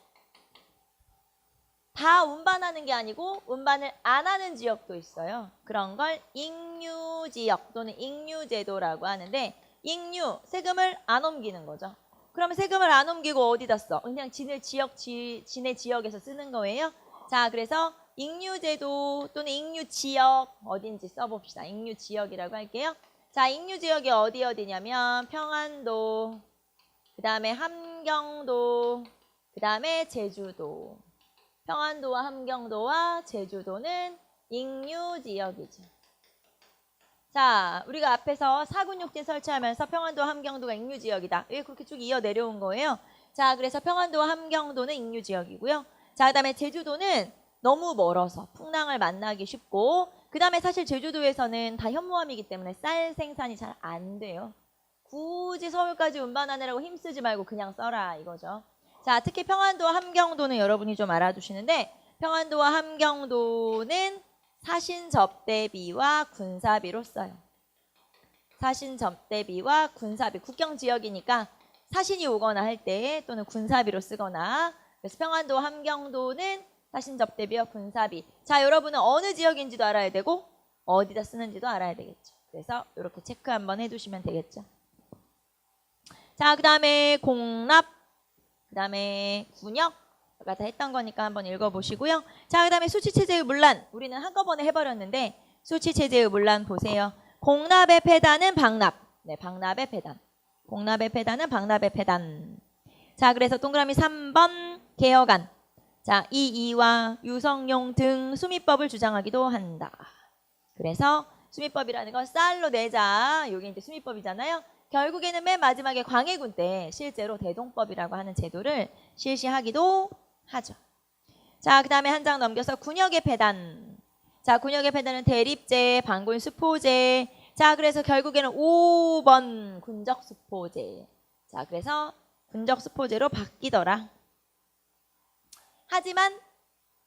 다 운반하는 게 아니고 운반을 안 하는 지역도 있어요. 그런 걸 익류지역 또는 익류제도라고 하는데 익류, 세금을 안 옮기는 거죠. 그러면 세금을 안 옮기고 어디다 써? 그냥 지네 지역에서 쓰는 거예요. 자, 그래서 익류제도 또는 익류지역 어딘지 써봅시다. 익류지역이라고 할게요. 자, 익류지역이 어디냐면 평안도, 그 다음에 함경도, 그 다음에 제주도. 평안도와 함경도와 제주도는 익류지역이죠. 자, 우리가 앞에서 사군육지 설치하면서 평안도와 함경도가 익류지역이다. 왜 그렇게 쭉 이어 내려온 거예요? 자, 그래서 평안도와 함경도는 익류지역이고요. 자, 그 다음에 제주도는 너무 멀어서 풍랑을 만나기 쉽고 그 다음에 사실 제주도에서는 다 현무암이기 때문에 쌀 생산이 잘 안 돼요. 굳이 서울까지 운반하느라고 힘쓰지 말고 그냥 써라 이거죠. 자, 특히 평안도와 함경도는 여러분이 좀 알아두시는데 평안도와 함경도는 사신접대비와 군사비로 써요. 사신접대비와 군사비, 국경지역이니까 사신이 오거나 할 때 또는 군사비로 쓰거나 그래서 평안도와 함경도는 사신접대비와 군사비. 자, 여러분은 어느 지역인지도 알아야 되고 어디다 쓰는지도 알아야 되겠죠. 그래서 이렇게 체크 한번 해두시면 되겠죠. 자, 그 다음에 공납, 그 다음에 군역, 아까 다 했던 거니까 한번 읽어보시고요. 자, 그 다음에 수치체제의 문란, 우리는 한꺼번에 해버렸는데 수치체제의 문란 보세요. 공납의 폐단은 방납, 네, 방납의 폐단. 공납의 폐단은 방납의 폐단. 자, 그래서 동그라미 3번 개혁안. 자, 이이와 유성용 등 수미법을 주장하기도 한다. 그래서 수미법이라는 건 쌀로 내자. 이게 이제 수미법이잖아요. 결국에는 맨 마지막에 광해군 때 실제로 대동법이라고 하는 제도를 실시하기도 하죠. 자, 그 다음에 한 장 넘겨서 군역의 폐단. 자, 군역의 폐단은 대립제, 방군수포제. 자, 그래서 결국에는 5번 군적수포제. 자, 그래서 군적수포제로 바뀌더라. 하지만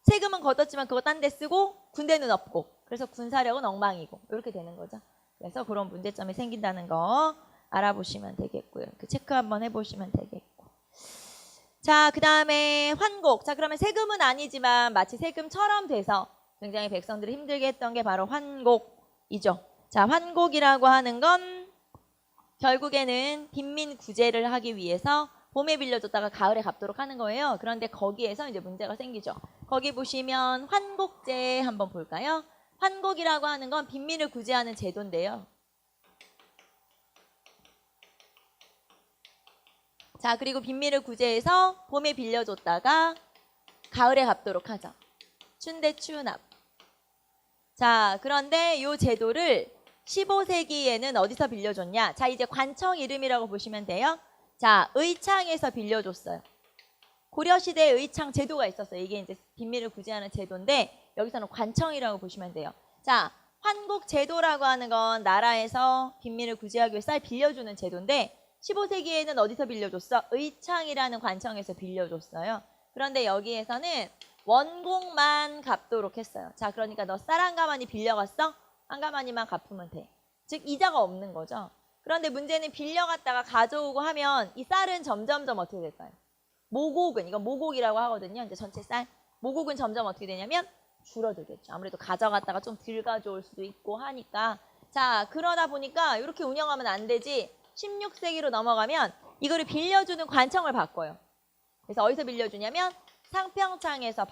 세금은 걷었지만 그거 딴 데 쓰고 군대는 없고 그래서 군사력은 엉망이고 이렇게 되는 거죠. 그래서 그런 문제점이 생긴다는 거 알아보시면 되겠고요. 그 체크 한번 해보시면 되겠고. 자, 그 다음에 환곡. 자, 그러면 세금은 아니지만 마치 세금처럼 돼서 굉장히 백성들이 힘들게 했던 게 바로 환곡이죠. 자, 환곡이라고 하는 건 결국에는 빈민 구제를 하기 위해서 봄에 빌려줬다가 가을에 갚도록 하는 거예요. 그런데 거기에서 이제 문제가 생기죠. 거기 보시면 환곡제 한번 볼까요? 환곡이라고 하는 건 빈민을 구제하는 제도인데요. 자, 그리고 빈민을 구제해서 봄에 빌려줬다가 가을에 갚도록 하죠. 춘대추납. 자, 그런데 이 제도를 15세기에는 어디서 빌려줬냐? 자, 이제 관청 이름이라고 보시면 돼요. 자, 의창에서 빌려줬어요. 고려시대에 의창 제도가 있었어요. 이게 이제 빈민을 구제하는 제도인데 여기서는 관청이라고 보시면 돼요. 자, 환곡 제도라고 하는 건 나라에서 빈민을 구제하기 위해 쌀 빌려주는 제도인데 15세기에는 어디서 빌려줬어? 의창이라는 관청에서 빌려줬어요. 그런데 여기에서는 원곡만 갚도록 했어요. 자, 그러니까 너 쌀 한 가마니 빌려갔어? 한 가마니만 갚으면 돼. 즉 이자가 없는 거죠. 그런데 문제는 빌려갔다가 가져오고 하면 이 쌀은 점점점 어떻게 될까요? 모곡은, 이건 모곡이라고 하거든요. 이제 전체 쌀. 모곡은 점점 어떻게 되냐면 줄어들겠죠. 아무래도 가져갔다가 좀 덜 가져올 수도 있고 하니까. 자, 그러다 보니까 이렇게 운영하면 안 되지. 16세기로 넘어가면 이거를 빌려주는 관청을 바꿔요. 그래서 어디서 빌려주냐면 상평창에서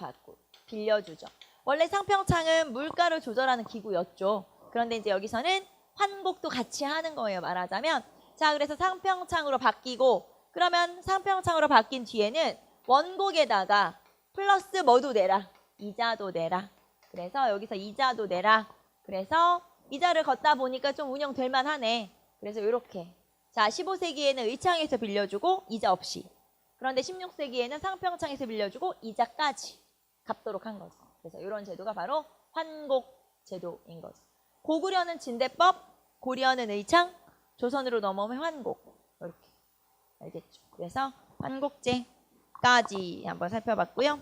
빌려주죠. 원래 상평창은 물가를 조절하는 기구였죠. 그런데 이제 여기서는 환곡도 같이 하는 거예요. 말하자면. 자, 그래서 상평창으로 바뀌고 그러면 상평창으로 바뀐 뒤에는 원곡에다가 플러스 뭐도 내라. 이자도 내라. 그래서 여기서 이자도 내라. 그래서 이자를 걷다 보니까 좀 운영될 만하네. 그래서 이렇게. 자, 15세기에는 의창에서 빌려주고 이자 없이. 그런데 16세기에는 상평창에서 빌려주고 이자까지 갚도록 한 거죠. 그래서 이런 제도가 바로 환곡 제도인 거죠. 고구려는 진대법, 고려는 의창, 조선으로 넘어오면 환곡. 이렇게. 알겠죠? 그래서 환곡제까지 한번 살펴봤고요.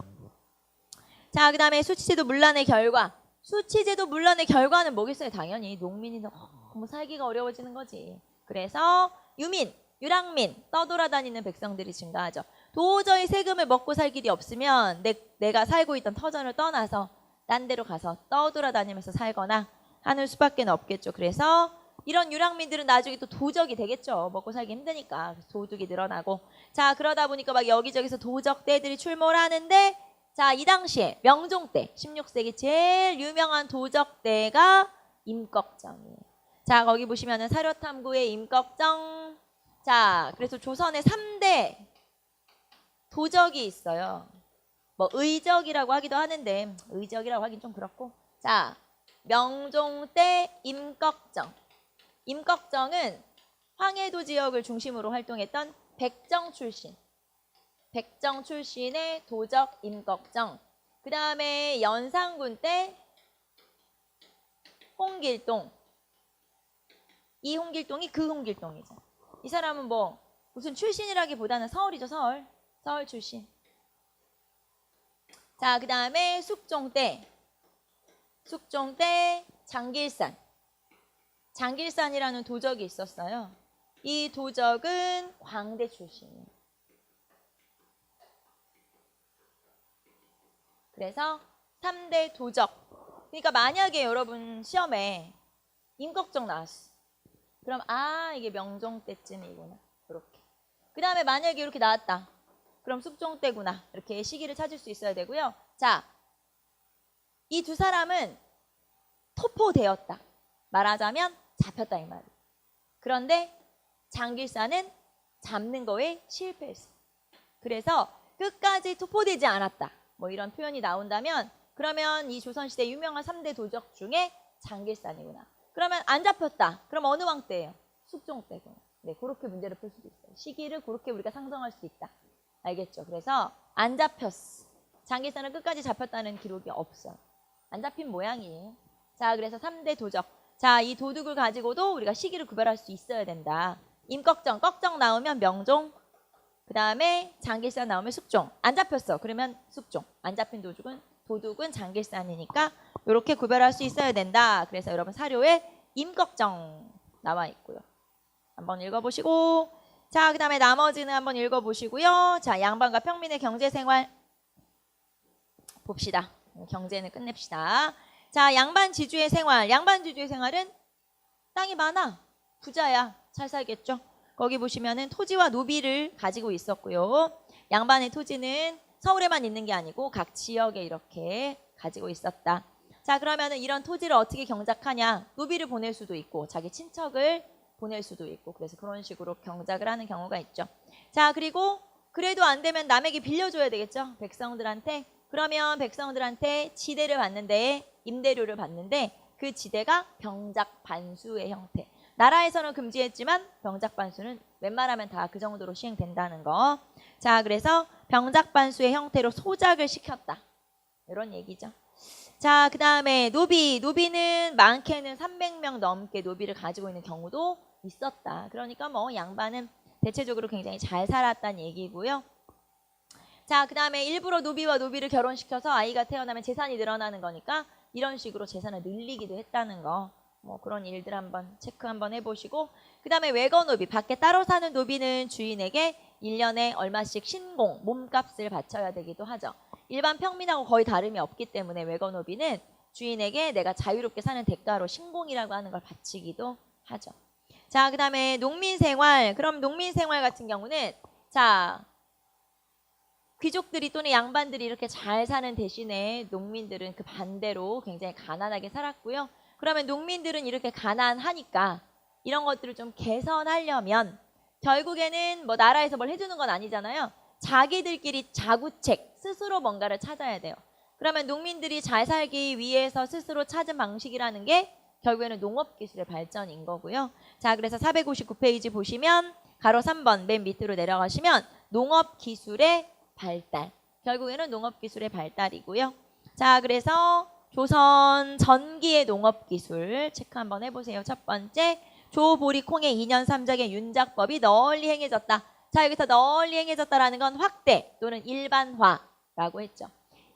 자, 그 다음에 수치제도 문란의 결과. 수치제도 문란의 결과는 뭐겠어요? 당연히 농민이 너무 살기가 어려워지는 거지. 그래서 유민, 유랑민, 떠돌아다니는 백성들이 증가하죠. 도저히 세금을 먹고 살 길이 없으면 내가 살고 있던 터전을 떠나서 딴 데로 가서 떠돌아다니면서 살거나 하는 수밖에 없겠죠. 그래서 이런 유랑민들은 나중에 또 도적이 되겠죠. 먹고 살기 힘드니까. 그래서 도둑이 늘어나고. 자, 그러다 보니까 막 여기저기서 도적대들이 출몰 하는데 자, 이 당시에 명종 때 16세기 제일 유명한 도적대가 임꺽정이에요. 자, 거기 보시면은 사료탐구의 임꺽정. 자, 그래서 조선에 3대 도적이 있어요. 뭐 의적이라고 하기도 하는데 의적이라고 하긴 좀 그렇고. 자, 명종 때 임꺽정. 임꺽정은 황해도 지역을 중심으로 활동했던 백정 출신의 도적 임꺽정. 그 다음에 연산군 때 홍길동. 이 홍길동이 그 홍길동이죠. 이 사람은 뭐 무슨 출신이라기보다는 서울이죠. 서울 출신. 자, 그 다음에 숙종 때 장길산이라는 도적이 있었어요. 이 도적은 광대 출신이에요. 그래서 3대 도적. 그러니까 만약에 여러분 시험에 임꺽정 나왔어. 그럼 이게 명종 때쯤이구나. 이렇게. 그 다음에 만약에 이렇게 나왔다. 그럼 숙종 때구나. 이렇게 시기를 찾을 수 있어야 되고요. 자, 이 두 사람은 토포되었다. 말하자면 잡혔다 이 말이에요. 그런데 장길산은 잡는 거에 실패했어. 그래서 끝까지 토포되지 않았다. 뭐 이런 표현이 나온다면 그러면 이 조선시대 유명한 3대 도적 중에 장길산이구나. 그러면 안 잡혔다. 그럼 어느 왕 때예요? 숙종 때구나. 네, 그렇게 문제를 풀 수도 있어요. 시기를 그렇게 우리가 상정할 수 있다. 알겠죠? 그래서 안 잡혔어. 장길산은 끝까지 잡혔다는 기록이 없어. 안 잡힌 모양이에요. 자, 그래서 3대 도적. 자, 이 도둑을 가지고도 우리가 시기를 구별할 수 있어야 된다. 임꺽정, 꺽정 나오면 명종. 그 다음에 장길산 나오면 숙종. 안 잡혔어. 그러면 숙종. 안 잡힌 도둑은 장길산이니까 이렇게 구별할 수 있어야 된다. 그래서 여러분 사료에 임꺽정 나와 있고요. 한번 읽어보시고. 자, 그 다음에 나머지는 한번 읽어보시고요. 자, 양반과 평민의 경제생활 봅시다. 경제는 끝냅시다. 자, 양반 지주의 생활은 땅이 많아. 부자야. 잘 살겠죠. 거기 보시면은 토지와 노비를 가지고 있었고요. 양반의 토지는 서울에만 있는 게 아니고 각 지역에 이렇게 가지고 있었다. 자, 그러면은 이런 토지를 어떻게 경작하냐? 노비를 보낼 수도 있고 자기 친척을 보낼 수도 있고 그래서 그런 식으로 경작을 하는 경우가 있죠. 자, 그리고 그래도 안 되면 남에게 빌려줘야 되겠죠. 백성들한테. 그러면 백성들한테 지대를 받는데 임대료를 받는데 그 지대가 병작 반수의 형태. 나라에서는 금지했지만 병작 반수는 웬만하면 다 그 정도로 시행된다는 거. 자, 그래서 병작 반수의 형태로 소작을 시켰다. 이런 얘기죠. 자, 그 다음에 노비는 많게는 300명 넘게 노비를 가지고 있는 경우도 있었다. 그러니까 뭐 양반은 대체적으로 굉장히 잘 살았다는 얘기고요. 자, 그 다음에 일부러 노비와 노비를 결혼시켜서 아이가 태어나면 재산이 늘어나는 거니까 이런 식으로 재산을 늘리기도 했다는 거. 뭐 그런 일들 한번 체크 한번 해보시고. 그 다음에 외거노비, 밖에 따로 사는 노비는 주인에게 1년에 얼마씩 신공, 몸값을 바쳐야 되기도 하죠. 일반 평민하고 거의 다름이 없기 때문에 외거노비는 주인에게 내가 자유롭게 사는 대가로 신공이라고 하는 걸 바치기도 하죠. 자, 그 다음에 농민생활. 그럼 농민생활 같은 경우는 자, 귀족들이 또는 양반들이 이렇게 잘 사는 대신에 농민들은 그 반대로 굉장히 가난하게 살았고요. 그러면 농민들은 이렇게 가난하니까 이런 것들을 좀 개선하려면 결국에는 뭐 나라에서 뭘 해주는 건 아니잖아요. 자기들끼리 자구책, 스스로 뭔가를 찾아야 돼요. 그러면 농민들이 잘 살기 위해서 스스로 찾은 방식이라는 게 결국에는 농업기술의 발전인 거고요. 자, 그래서 459페이지 보시면 가로 3번 맨 밑으로 내려가시면 농업기술의 발달. 결국에는 농업기술의 발달이고요. 자, 그래서 조선 전기의 농업기술 체크 한번 해보세요. 첫 번째, 조보리 콩의 2년 3작의 윤작법이 널리 행해졌다. 자, 여기서 널리 행해졌다라는 건 확대 또는 일반화라고 했죠.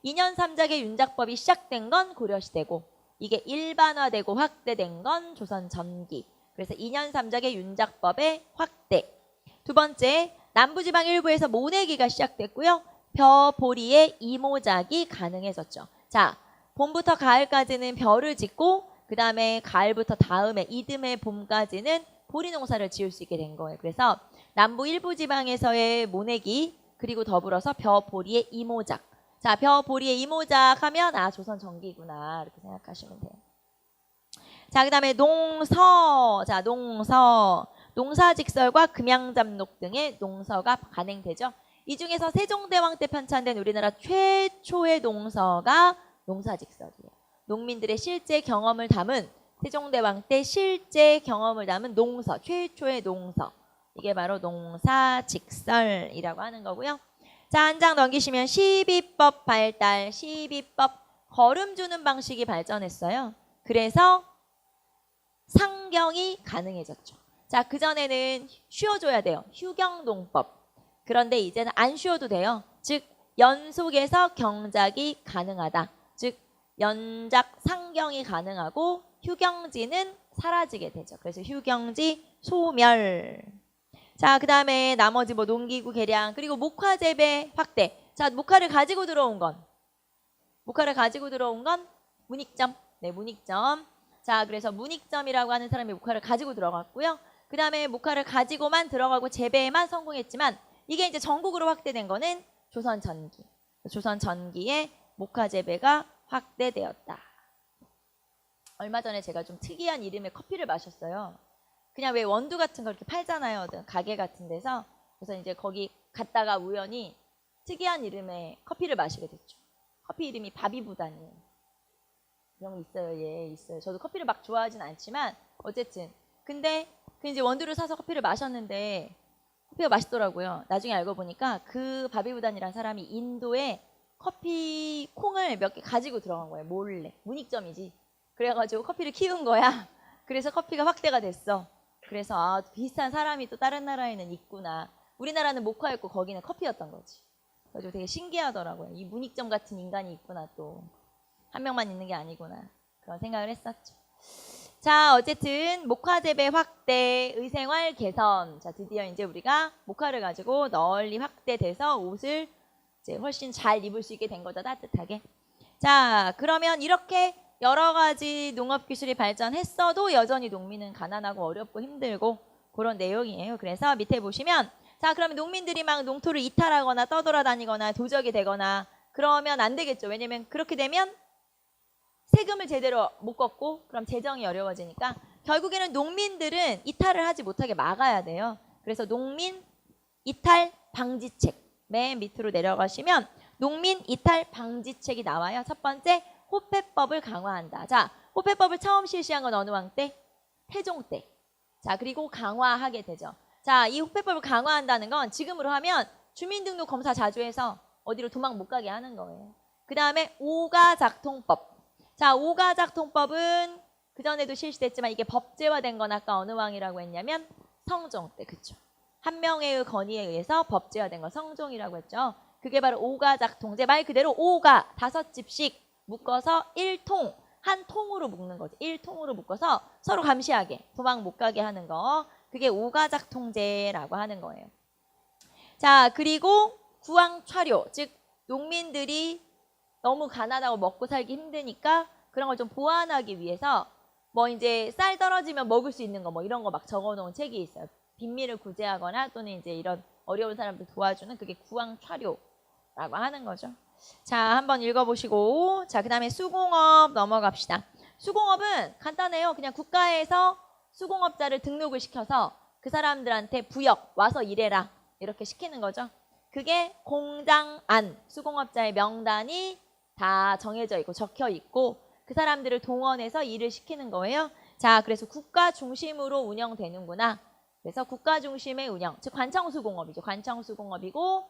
2년 3작의 윤작법이 시작된 건 고려시대고 이게 일반화되고 확대된 건 조선 전기. 그래서 2년 3작의 윤작법의 확대. 두 번째, 남부지방 일부에서 모내기가 시작됐고요. 벼, 보리의 이모작이 가능해졌죠. 자, 봄부터 가을까지는 벼를 짓고 그 다음에 가을부터 다음에 이듬해 봄까지는 보리 농사를 지을 수 있게 된 거예요. 그래서 남부 일부 지방에서의 모내기 그리고 더불어서 벼, 보리의 이모작. 자, 벼, 보리의 이모작 하면 아, 조선 전기구나 이렇게 생각하시면 돼요. 자, 그 다음에 농서. 자, 농서. 농사직설과 금양잡록 등의 농서가 간행되죠. 이 중에서 세종대왕 때 편찬된 우리나라 최초의 농서가 농사직설이에요. 농민들의 실제 경험을 담은 세종대왕 때 실제 경험을 담은 농서, 최초의 농서. 이게 바로 농사직설이라고 하는 거고요. 자, 한 장 넘기시면 시비법 발달, 시비법 거름 주는 방식이 발전했어요. 그래서 상경이 가능해졌죠. 자, 그전에는 쉬어줘야 돼요. 휴경농법. 그런데 이제는 안 쉬어도 돼요. 즉 연속해서 경작이 가능하다. 즉 연작 상경이 가능하고 휴경지는 사라지게 되죠. 그래서 휴경지 소멸. 자, 그 다음에 나머지 뭐 농기구 개량 그리고 목화 재배 확대. 자, 목화를 가지고 들어온 건 문익점. 네, 문익점. 자, 그래서 문익점이라고 하는 사람이 목화를 가지고 들어갔고요. 그 다음에 목화를 가지고만 들어가고 재배에만 성공했지만 이게 이제 전국으로 확대된 거는 조선 전기. 조선 전기의 목화 재배가 확대되었다. 얼마 전에 제가 좀 특이한 이름의 커피를 마셨어요. 그냥 왜 원두 같은 거 이렇게 팔잖아요. 어떤 가게 같은 데서. 그래서 이제 거기 갔다가 우연히 특이한 이름의 커피를 마시게 됐죠. 커피 이름이 바비부단이에요. 이런 거 있어요. 예, 있어요. 저도 커피를 막 좋아하진 않지만 어쨌든. 근데 그 이제 원두를 사서 커피를 마셨는데 커피가 맛있더라고요. 나중에 알고 보니까 그 바비부단이라는 사람이 인도에 커피 콩을 몇 개 가지고 들어간 거예요. 몰래. 문익점이지. 그래가지고 커피를 키운 거야. 그래서 커피가 확대가 됐어. 그래서 아, 비슷한 사람이 또 다른 나라에는 있구나. 우리나라는 목화였고 거기는 커피였던 거지. 그래서 되게 신기하더라고요. 이 문익점 같은 인간이 있구나 또. 한 명만 있는 게 아니구나. 그런 생각을 했었죠. 자, 어쨌든 목화 재배 확대, 의생활 개선. 자, 드디어 이제 우리가 목화를 가지고 널리 확대돼서 옷을 이제 훨씬 잘 입을 수 있게 된 거죠. 따뜻하게. 자, 그러면 이렇게 여러 가지 농업 기술이 발전했어도 여전히 농민은 가난하고 어렵고 힘들고 그런 내용이에요. 그래서 밑에 보시면 자, 그러면 농민들이 막 농토를 이탈하거나 떠돌아다니거나 도적이 되거나 그러면 안 되겠죠. 왜냐면 그렇게 되면 세금을 제대로 못 걷고 그럼 재정이 어려워지니까 결국에는 농민들은 이탈을 하지 못하게 막아야 돼요. 그래서 농민 이탈 방지책 맨 밑으로 내려가시면 농민 이탈 방지책이 나와요. 첫 번째 호패법을 강화한다. 자, 호패법을 처음 실시한 건 어느 왕 때? 태종 때. 자, 그리고 강화하게 되죠. 자, 이 호패법을 강화한다는 건 지금으로 하면 주민등록 검사 자주 해서 어디로 도망 못 가게 하는 거예요. 그 다음에 오가작통법. 자, 오가작통법은 그전에도 실시됐지만 이게 법제화된 건 아까 어느 왕이라고 했냐면 성종 때. 그쵸? 한 명의 건의에 의해서 법제화된 건 성종이라고 했죠. 그게 바로 오가작통제. 말 그대로 오가 5집씩 묶어서 1통, 한 통으로 묶는 거죠. 1통으로 묶어서 서로 감시하게, 도망 못 가게 하는 거. 그게 오가작통제라고 하는 거예요. 자, 그리고 구황차료, 즉 농민들이 너무 가난하고 먹고 살기 힘드니까 그런 걸 좀 보완하기 위해서 뭐 이제 쌀 떨어지면 먹을 수 있는 거 뭐 이런 거 막 적어놓은 책이 있어요. 빈민을 구제하거나 또는 이제 이런 어려운 사람들 도와주는 그게 구황차료라고 하는 거죠. 자, 한번 읽어보시고 자, 그 다음에 수공업 넘어갑시다. 수공업은 간단해요. 그냥 국가에서 수공업자를 등록을 시켜서 그 사람들한테 부역, 와서 일해라 이렇게 시키는 거죠. 그게 공장 안, 수공업자의 명단이 다 정해져 있고 적혀 있고 그 사람들을 동원해서 일을 시키는 거예요. 자, 그래서 국가 중심으로 운영되는구나. 그래서 국가 중심의 운영, 즉 관청수공업이죠. 관청수공업이고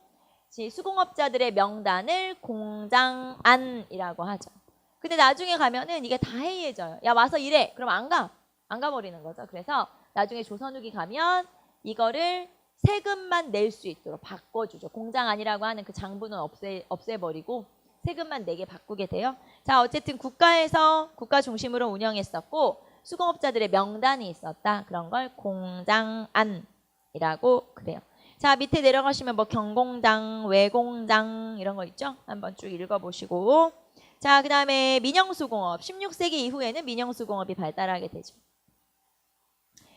수공업자들의 명단을 공장안이라고 하죠. 근데 나중에 가면은 이게 다 해이해져요. 야, 와서 일해. 그럼 안 가. 안 가버리는 거죠. 그래서 나중에 조선 후기 가면 이거를 세금만 낼 수 있도록 바꿔주죠. 공장안이라고 하는 그 장부는 없애버리고 세금만 내게 바꾸게 돼요. 자, 어쨌든 국가에서 국가 중심으로 운영했었고 수공업자들의 명단이 있었다. 그런 걸 공장안이라고 그래요. 자, 밑에 내려가시면 뭐 경공장, 외공장 이런 거 있죠? 한번 쭉 읽어보시고. 자, 그 다음에 민영수공업. 16세기 이후에는 민영수공업이 발달하게 되죠.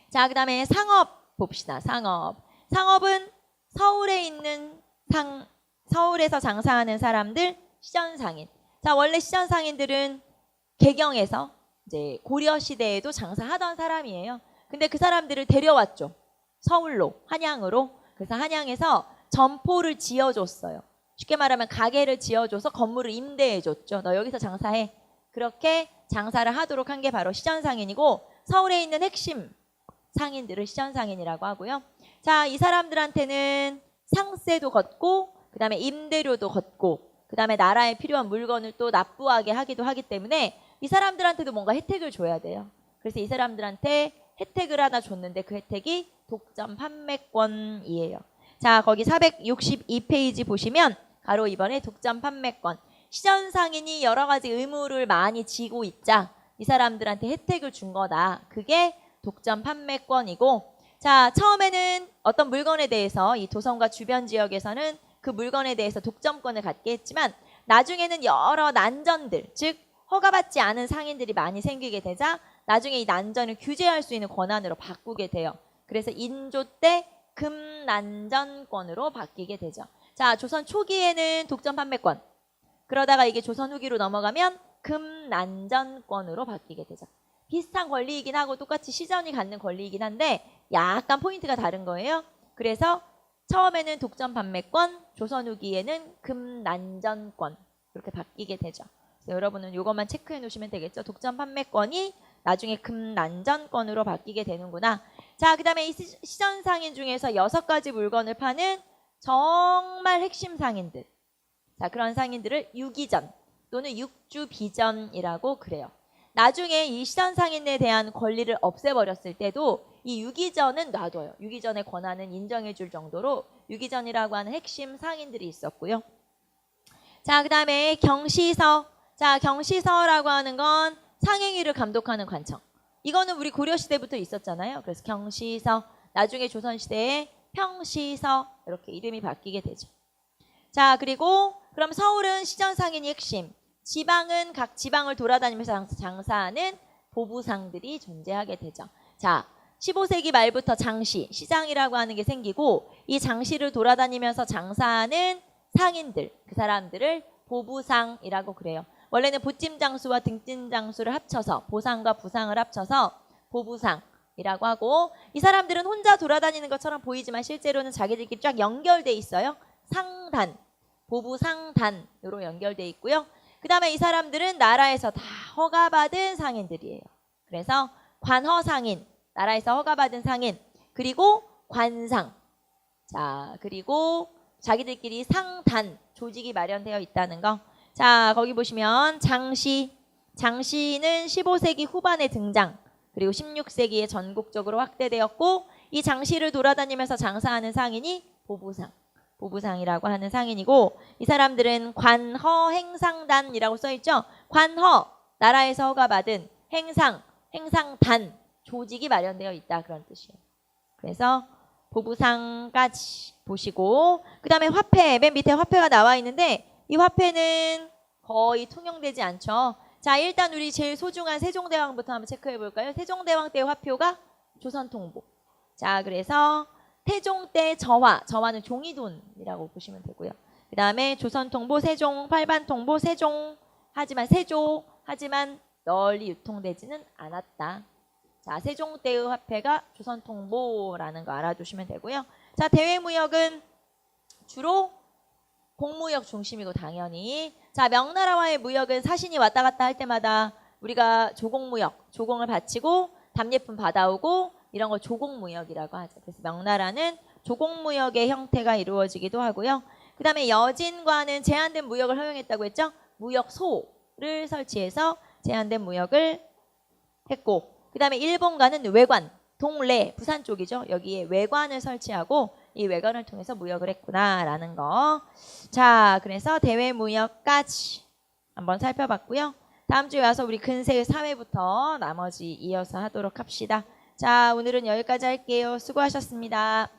자, 그 다음에 상업 봅시다. 상업. 상업은 서울에 있는 서울에서 장사하는 사람들, 시전상인. 자, 원래 시전상인들은 개경에서 이제 고려 시대에도 장사하던 사람이에요. 근데 그 사람들을 데려왔죠. 서울로, 한양으로. 그래서 한양에서 점포를 지어줬어요. 쉽게 말하면 가게를 지어줘서 건물을 임대해줬죠. 너 여기서 장사해. 그렇게 장사를 하도록 한 게 바로 시전상인이고 서울에 있는 핵심 상인들을 시전상인이라고 하고요. 자, 이 사람들한테는 상세도 걷고 그 다음에 임대료도 걷고 그 다음에 나라에 필요한 물건을 또 납부하게 하기도 하기 때문에 이 사람들한테도 뭔가 혜택을 줘야 돼요. 그래서 이 사람들한테 혜택을 하나 줬는데 그 혜택이 독점 판매권이에요. 자, 거기 462페이지 보시면 바로 이번에 독점 판매권. 시전상인이 여러 가지 의무를 많이 지고 있자 이 사람들한테 혜택을 준 거다. 그게 독점 판매권이고, 자, 처음에는 어떤 물건에 대해서 이 도성과 주변 지역에서는 그 물건에 대해서 독점권을 갖게 했지만 나중에는 여러 난전들, 즉 허가받지 않은 상인들이 많이 생기게 되자 나중에 이 난전을 규제할 수 있는 권한으로 바꾸게 돼요. 그래서 인조 때 금난전권으로 바뀌게 되죠. 자, 조선 초기에는 독점 판매권. 그러다가 이게 조선 후기로 넘어가면 금난전권으로 바뀌게 되죠. 비슷한 권리이긴 하고 똑같이 시전이 갖는 권리이긴 한데 약간 포인트가 다른 거예요. 그래서 처음에는 독점 판매권, 조선 후기에는 금난전권 이렇게 바뀌게 되죠. 그래서 여러분은 이것만 체크해 놓으시면 되겠죠. 독점 판매권이 나중에 금난전권으로 바뀌게 되는구나. 자, 그 다음에 이 시전상인 중에서 6가지 물건을 파는 정말 핵심 상인들. 자, 그런 상인들을 유기전 또는 육주비전이라고 그래요. 나중에 이 시전상인에 대한 권리를 없애버렸을 때도 이 유기전은 놔둬요. 유기전의 권한은 인정해 줄 정도로 유기전이라고 하는 핵심 상인들이 있었고요. 자, 그 다음에 경시서. 자, 경시서라고 하는 건 상행위를 감독하는 관청. 이거는 우리 고려시대부터 있었잖아요. 그래서 경시서, 나중에 조선시대에 평시서 이렇게 이름이 바뀌게 되죠. 자, 그리고 그럼 서울은 시전상인이 핵심, 지방은 각 지방을 돌아다니면서 장사하는 보부상들이 존재하게 되죠. 자, 15세기 말부터 장시, 시장이라고 하는 게 생기고 이 장시를 돌아다니면서 장사하는 상인들, 그 사람들을 보부상이라고 그래요. 원래는 보찜장수와 등찜장수를 합쳐서 보상과 부상을 합쳐서 보부상이라고 하고 이 사람들은 혼자 돌아다니는 것처럼 보이지만 실제로는 자기들끼리 쫙 연결돼 있어요. 상단, 보부상단으로 연결돼 있고요. 그 다음에 이 사람들은 나라에서 다 허가받은 상인들이에요. 그래서 관허상인, 나라에서 허가받은 상인, 그리고 관상, 자, 그리고 자기들끼리 상단, 조직이 마련되어 있다는 거. 자, 거기 보시면 장시, 장시는 15세기 후반에 등장, 그리고 16세기에 전국적으로 확대되었고 이 장시를 돌아다니면서 장사하는 상인이 보부상, 보부상이라고 하는 상인이고 이 사람들은 관허 행상단이라고 써있죠. 관허, 나라에서 허가받은, 행상, 행상단, 조직이 마련되어 있다 그런 뜻이에요. 그래서 보부상까지 보시고 그 다음에 화폐, 맨 밑에 화폐가 나와 있는데 이 화폐는 거의 통용되지 않죠. 자, 일단 우리 제일 소중한 세종대왕부터 한번 체크해 볼까요? 세종대왕 때 화표가 조선통보. 자, 그래서 태종 때 저화는 종이돈이라고 보시면 되고요. 그 다음에 조선통보, 세종, 팔반통보, 세종, 하지만 세조, 하지만 널리 유통되지는 않았다. 자, 세종 때의 화폐가 조선통보라는 거 알아두시면 되고요. 자, 대외무역은 주로 공무역 중심이고 당연히. 자, 명나라와의 무역은 사신이 왔다 갔다 할 때마다 우리가 조공무역, 조공을 바치고 답례품 받아오고 이런 걸 조공무역이라고 하죠. 그래서 명나라는 조공무역의 형태가 이루어지기도 하고요. 그 다음에 여진과는 제한된 무역을 허용했다고 했죠. 무역소를 설치해서 제한된 무역을 했고, 그 다음에 일본과는 외관, 동래, 부산 쪽이죠. 여기에 외관을 설치하고 이 외관을 통해서 무역을 했구나라는 거. 자, 그래서 대외무역까지 한번 살펴봤고요. 다음 주에 와서 우리 근세 사회부터 나머지 이어서 하도록 합시다. 자, 오늘은 여기까지 할게요. 수고하셨습니다.